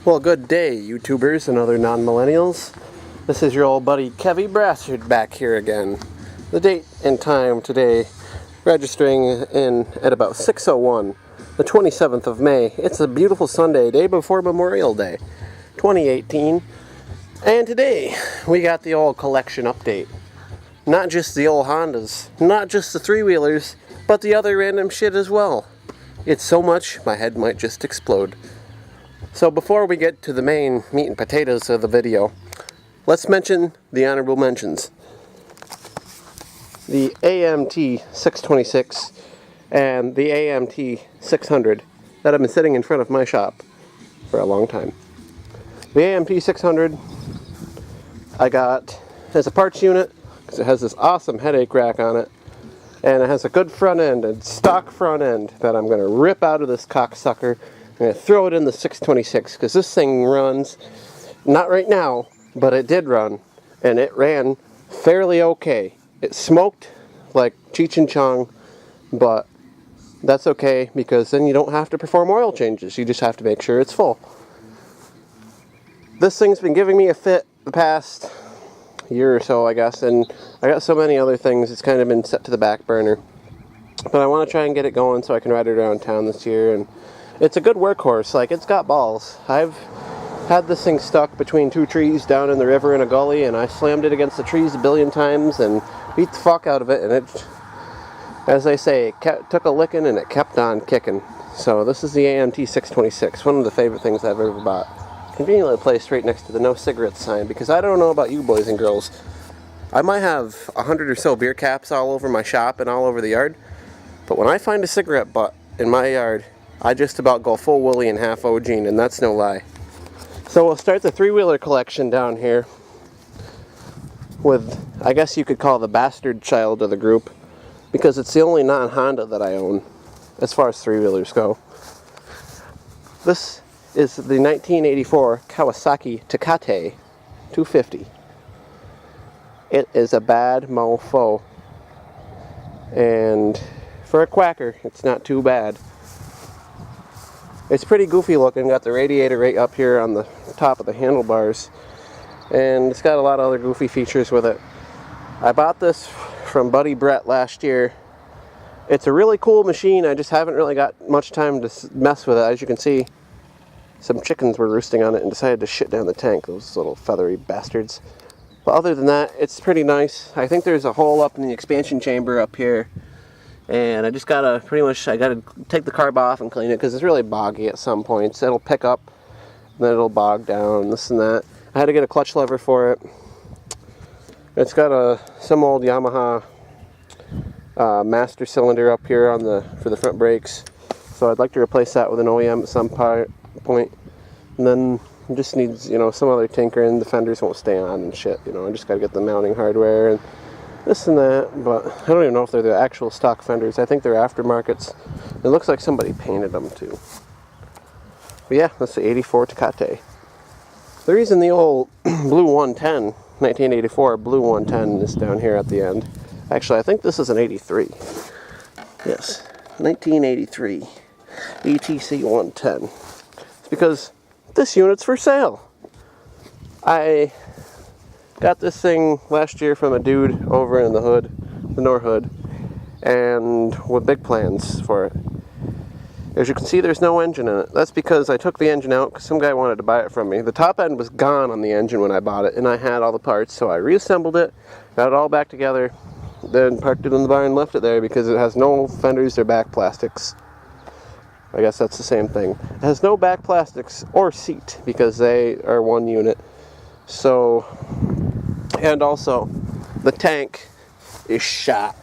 Well, good day, YouTubers and other non-millennials. This is your old buddy Kevy Brassard back here again. The date and time today, registering in at about 6:01, the 27th of May. It's a beautiful Sunday, day before Memorial Day, 2018. And today, we got the old collection update. Not just the old Hondas, not just the three-wheelers, but the other random shit as well. It's so much, my head might just explode. So before we get to the main meat and potatoes of the video, let's mention the honorable mentions. The AMT 626 and the AMT 600 that have been sitting in front of my shop for a long time. The AMT 600 I got as a parts unit because it has this awesome headache rack on it, and it has a good front end, a stock front end that I'm going to rip out of this cocksucker. I'm going to throw it in the 626 because this thing runs, not right now, but it did run, and it ran fairly okay. It smoked like Cheech and Chong, but that's okay because then you don't have to perform oil changes. You just have to make sure it's full. This thing's been giving me a fit the past year or so, I guess, and I got so many other things it's kind of been set to the back burner. But I want to try and get it going so I can ride it around town this year, and it's a good workhorse. Like, it's got balls. I've had this thing stuck between two trees down in the river in a gully, and I slammed it against the trees a billion times and beat the fuck out of it, and it, as they say, it took a licking and it kept on kicking. So this is the AMT 626, one of the favorite things I've ever bought. Conveniently placed right next to the no cigarettes sign, because I don't know about you boys and girls. I might have 100 or so beer caps all over my shop and all over the yard, but when I find a cigarette butt in my yard, I just about go full Willie and half Ogene, and that's no lie. So we'll start the three-wheeler collection down here with, I guess you could call the bastard child of the group, because it's the only non-Honda that I own as far as three-wheelers go. This is the 1984 Kawasaki Tecate 250. It is a bad mofo, and for a quacker, it's not too bad. It's pretty goofy looking, got the radiator right up here on the top of the handlebars, and it's got a lot of other goofy features with it. I bought this from Buddy Brett last year. It's a really cool machine, I just haven't really got much time to mess with it. As you can see, some chickens were roosting on it and decided to shit down the tank, those little feathery bastards. But other than that, it's pretty nice. I think there's a hole up in the expansion chamber up here, and I just gotta take the carb off and clean it because it's really boggy at some points. It'll pick up, then it'll bog down, this and that. I had to get a clutch lever for it. It's got some old Yamaha master cylinder up here for the front brakes, so I'd like to replace that with an OEM at some point. And then it just needs, some other tinkering. The fenders won't stay on and shit. I just gotta get the mounting hardware and this and that, but I don't even know if they're the actual stock fenders. I think they're aftermarkets. It looks like somebody painted them too. But yeah, that's the 84 Tecate. The reason the old blue 110, 1984 blue 110 is down here at the end. Actually, I think this is an 83. Yes, 1983 ATC 110. It's because this unit's for sale. I got this thing last year from a dude over in the hood, the North Hood, and with big plans for it. As you can see, there's no engine in it. That's because I took the engine out because some guy wanted to buy it from me. The top end was gone on the engine when I bought it, and I had all the parts, so I reassembled it, got it all back together, then parked it in the barn and left it there because it has no fenders or back plastics. I guess that's the same thing. It has no back plastics or seat because they are one unit. So, and also, the tank is shot.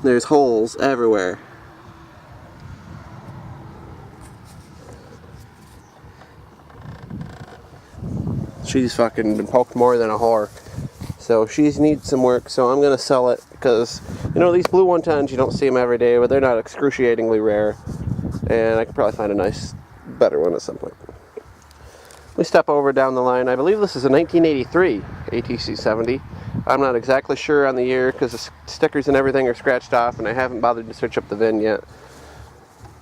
There's holes everywhere. She's fucking been poked more than a whore. So she needs some work, so I'm going to sell it because, these blue 110s, you don't see them every day, but they're not excruciatingly rare. And I could probably find a nice, better one at some point. We step over down the line. I believe this is a 1983 ATC 70. I'm not exactly sure on the year because the stickers and everything are scratched off, and I haven't bothered to search up the VIN yet.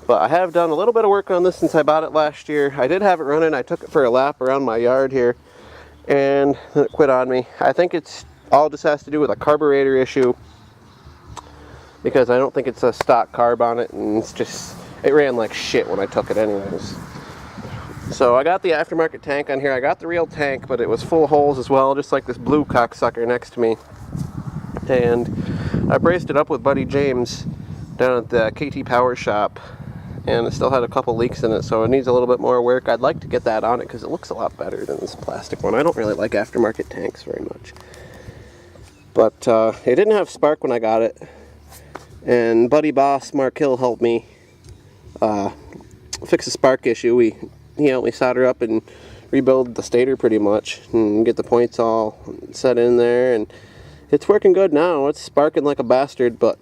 But I have done a little bit of work on this since I bought it last year. I did have it running. I took it for a lap around my yard here, and then it quit on me. I think it's all just has to do with a carburetor issue, because I don't think it's a stock carb on it, and it's just, it ran like shit when I took it anyways. So I got the aftermarket tank on here. I got the real tank, but it was full of holes as well, just like this blue cocksucker next to me. And I braced it up with Buddy James down at the KT Power Shop, and it still had a couple leaks in it, so it needs a little bit more work. I'd like to get that on it because it looks a lot better than this plastic one. I don't really like aftermarket tanks very much. But it didn't have spark when I got it, and Buddy Boss Mark Hill helped me fix the spark issue. He helped me solder up and rebuild the stator pretty much and get the points all set in there, and it's working good now. It's sparking like a bastard, but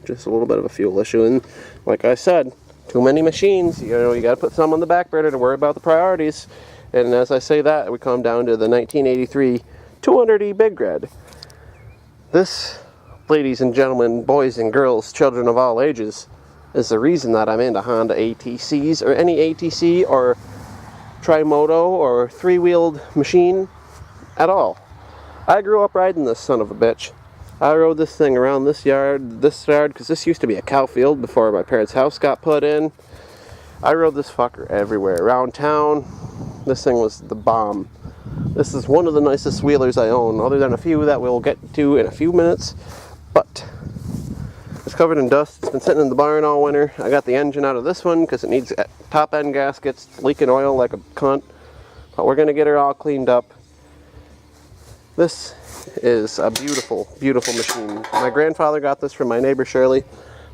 just a little bit of a fuel issue. And like I said, too many machines, you know, you got to put some on the back burner to worry about the priorities. And as I say that, we come down to the 1983 200E Big Red. This, ladies and gentlemen, boys and girls, children of all ages, is the reason that I'm into Honda ATCs, or any ATC or tri-moto or three-wheeled machine at all. I grew up riding this son of a bitch. I rode this thing around this yard, because this used to be a cow field before my parents' house got put in. I rode this fucker everywhere. Around town, this thing was the bomb. This is one of the nicest wheelers I own, other than a few that we'll get to in a few minutes. But it's covered in dust. It's been sitting in the barn all winter. I got the engine out of this one because it needs top end gaskets, leaking oil like a cunt. But we're going to get her all cleaned up. This is a beautiful, beautiful machine. My grandfather got this from my neighbor Shirley.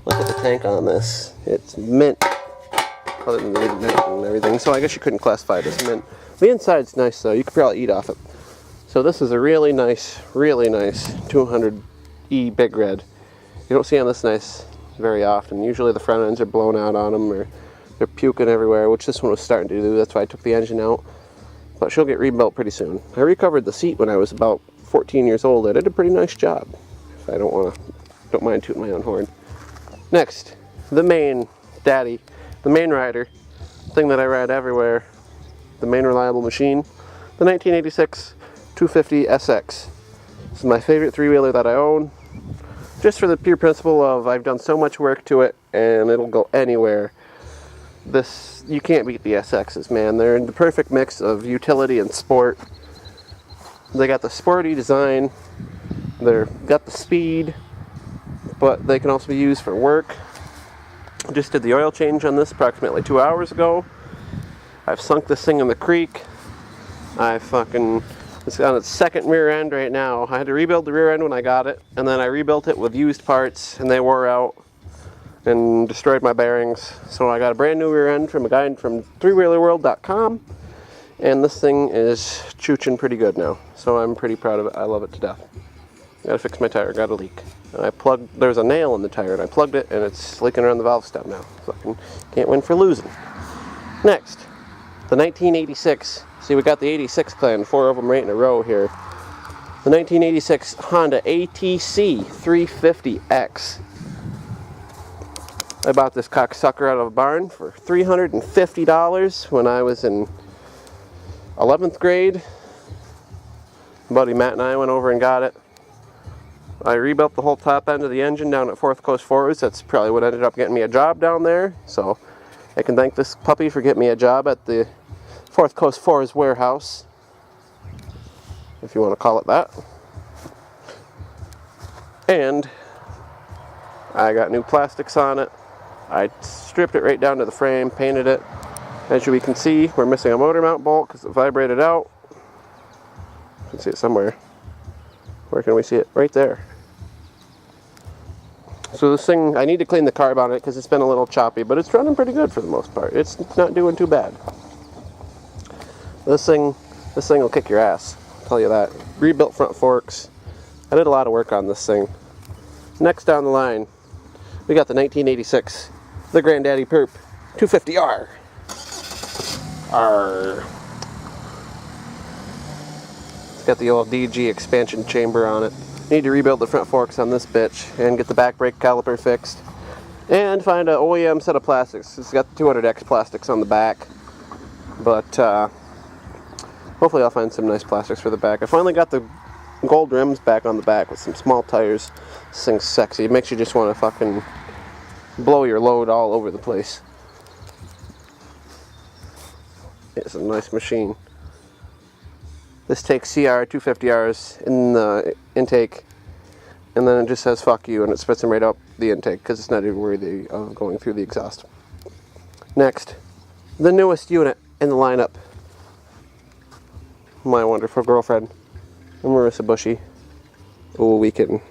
Look at the tank on this. It's mint, other than the mint and everything. So I guess you couldn't classify it as mint. The inside's nice though. You could probably eat off it. So this is a really nice 200E Big Red. You don't see on this nice very often. Usually the front ends are blown out on them, or they're puking everywhere, which this one was starting to do. That's why I took the engine out. But she'll get rebuilt pretty soon. I recovered the seat when I was about 14 years old. I did a pretty nice job. If I don't mind tooting my own horn. Next, the main daddy, the main rider, thing that I ride everywhere, the main reliable machine, the 1986 250 SX. This is my favorite three-wheeler that I own, just for the pure principle of I've done so much work to it and it'll go anywhere. This, you can't beat the SXs, man. They're in the perfect mix of utility and sport. They got the sporty design, they've got the speed, but they can also be used for work. Just did the oil change on this approximately 2 hours ago. I've sunk this thing in the creek. It's on its second rear end right now. I had to rebuild the rear end when I got it, and then I rebuilt it with used parts, and they wore out and destroyed my bearings. So I got a brand new rear end from a guy from threewheelerworld.com, and this thing is chooching pretty good now. So I'm pretty proud of it. I love it to death. Gotta fix my tire, got a leak. And there's a nail in the tire, and I plugged it, and it's leaking around the valve stem now. So I can't win for losing. Next, the 1986. See, we got the 86 clan, 4 of them right in a row here. The 1986 Honda ATC 350X. I bought this cocksucker out of a barn for $350 when I was in 11th grade. Buddy Matt and I went over and got it. I rebuilt the whole top end of the engine down at Fourth Coast Forwards. That's probably what ended up getting me a job down there. So I can thank this puppy for getting me a job at the Fourth Coast Forwards warehouse, if you want to call it that. And I got new plastics on it. I stripped it right down to the frame, painted it. As you can see, we're missing a motor mount bolt because it vibrated out. You can see it somewhere. Where can we see it? Right there. So this thing, I need to clean the carb on it because it's been a little choppy, but it's running pretty good for the most part. It's not doing too bad. This thing will kick your ass, I'll tell you that. Rebuilt front forks. I did a lot of work on this thing. Next down the line, we got the 1986, the Granddaddy Perp 250R. It's got the old DG expansion chamber on it. Need to rebuild the front forks on this bitch and get the back brake caliper fixed. and find an OEM set of plastics. It's got the 200X plastics on the back, but hopefully I'll find some nice plastics for the back. I finally got the gold rims back on the back with some small tires. This thing's sexy. It makes you just want to fucking blow your load all over the place. It's a nice machine. This takes CR 250Rs in the intake, and then it just says fuck you, and it spits them right up the intake because it's not even worthy of going through the exhaust. Next, the newest unit in the lineup. My wonderful girlfriend, Marissa Bushy. Oh, we can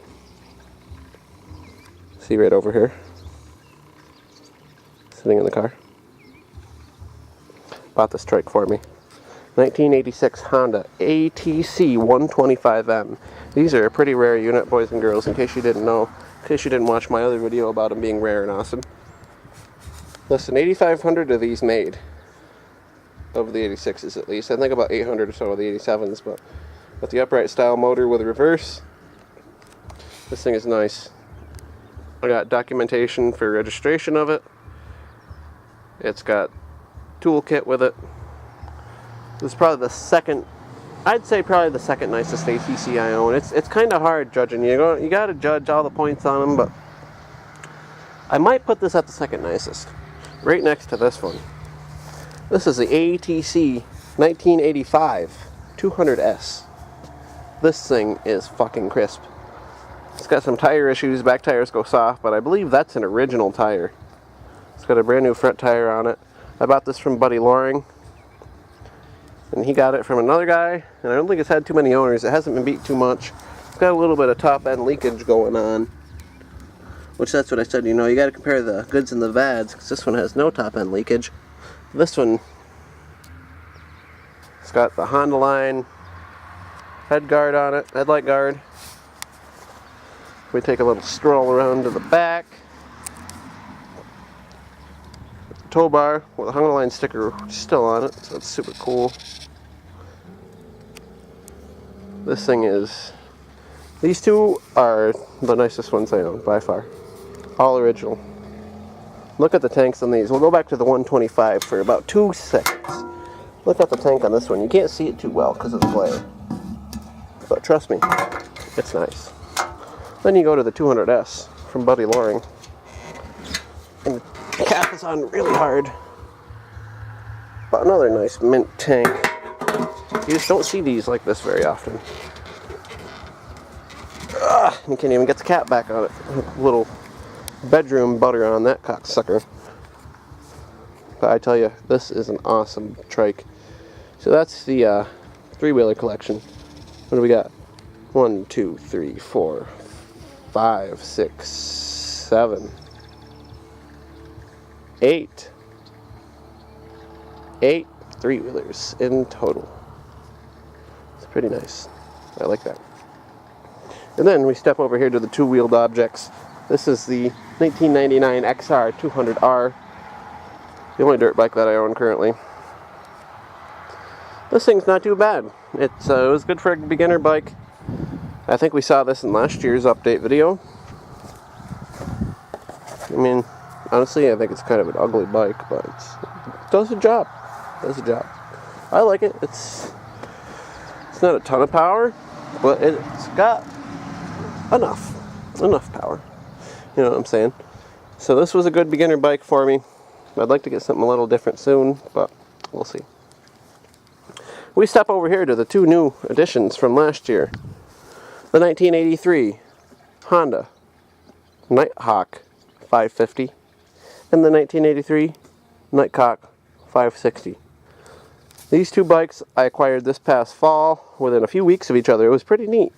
see right over here, sitting in the car. Bought this trike for me. 1986 Honda ATC 125M. These are a pretty rare unit, boys and girls, in case you didn't know, in case you didn't watch my other video about them being rare and awesome. Listen, 8,500 of these made, of the 86s at least. I think about 800 or so of the 87s, but with the upright style motor with a reverse, this thing is nice. I got documentation for registration of it. It's got toolkit with it. This is probably the second, I'd say probably the second nicest ATC I own. It's kind of hard judging. You got to judge all the points on them, but I might put this at the second nicest, right next to this one. This is the ATC 1985 200S. This thing is fucking crisp. It's got some tire issues. Back tires go soft, but I believe that's an original tire. It's got a brand new front tire on it. I bought this from Buddy Loring, and he got it from another guy, and I don't think it's had too many owners. It hasn't been beat too much. It's got a little bit of top end leakage going on, which that's what I said, you know, you got to compare the goods and the bads, because this one has no top end leakage. This one, it's got the Honda line head guard on it, headlight guard. We take a little stroll around to the back. Tow bar with a Honda line sticker still on it, so it's super cool. This thing is, these two are the nicest ones I own by far. All original. Look at the tanks on these. We'll go back to the 125 for about 2 seconds. Look at the tank on this one. You can't see it too well because of the glare, but trust me, it's nice. Then you go to the 200S from Buddy Loring, and the cap is on really hard. But another nice mint tank. You just don't see these like this very often. You can't even get the cap back on it. Little bedroom butter on that cocksucker. But I tell you, this is an awesome trike. So that's the three-wheeler collection. What do we got? 1, 2, 3, 4, 5, 6, 7, 8. 8 three-wheelers in total. It's pretty nice. I like that. And then we step over here to the two-wheeled objects. This is the 1999 XR 200R. The only dirt bike that I own currently. This thing's not too bad. It was good for a beginner bike. I think we saw this in last year's update video. I mean, honestly, I think it's kind of an ugly bike, but it does the job. Does the job. I like it. It's not a ton of power, but it's got enough power. You know what I'm saying? So this was a good beginner bike for me. I'd like to get something a little different soon, but we'll see. We step over here to the two new additions from last year. The 1983 Honda Nighthawk 550 and the 1983 Nighthawk 560. These two bikes I acquired this past fall within a few weeks of each other. It was pretty neat.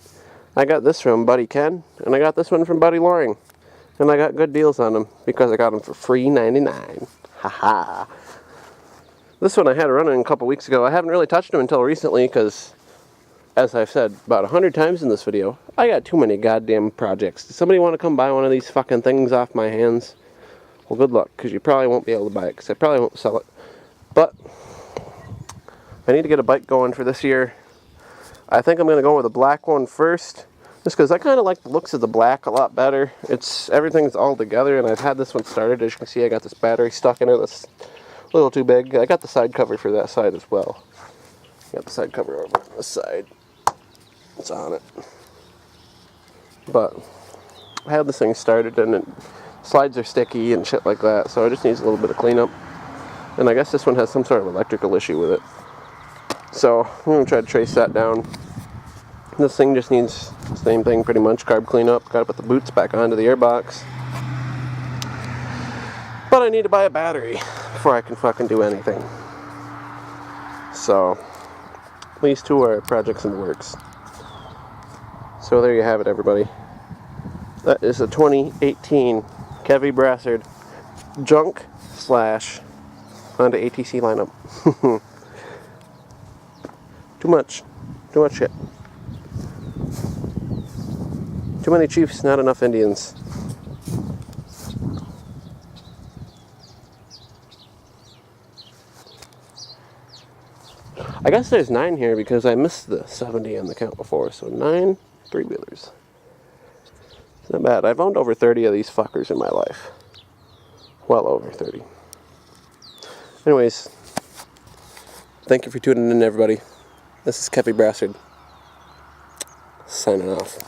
I got this from Buddy Ken, and I got this one from Buddy Loring. And I got good deals on them because I got them for free $99. Haha. This one I had running a couple weeks ago. I haven't really touched them until recently because, as I've said about 100 times in this video, I got too many goddamn projects. Does somebody want to come buy one of these fucking things off my hands? Well, good luck, because you probably won't be able to buy it, because I probably won't sell it. But I need to get a bike going for this year. I think I'm going to go with a black one first, Just because I kind of like the looks of the black a lot better. Everything's all together, and I've had this one started. As you can see, I got this battery stuck in it that's a little too big. I got the side cover for that side as well. Got the side cover over on this side. It's on it. But I had this thing started, and slides are sticky and shit like that, so it just needs a little bit of cleanup. And I guess this one has some sort of electrical issue with it. So I'm going to try to trace that down. This thing just needs the same thing pretty much, carb cleanup. Got to put the boots back onto the airbox. But I need to buy a battery before I can fucking do anything. So these two are projects in the works. So there you have it, everybody. That is a 2018 Kevy Brassard junk / Honda ATC lineup. Too much shit. Too many chiefs, not enough Indians. I guess there's 9 here because I missed the 70 on the count before, so 9 3-wheelers. It's not bad. I've owned over 30 of these fuckers in my life. Well over 30. Anyways, thank you for tuning in, everybody. This is Kevy Brassard, signing off.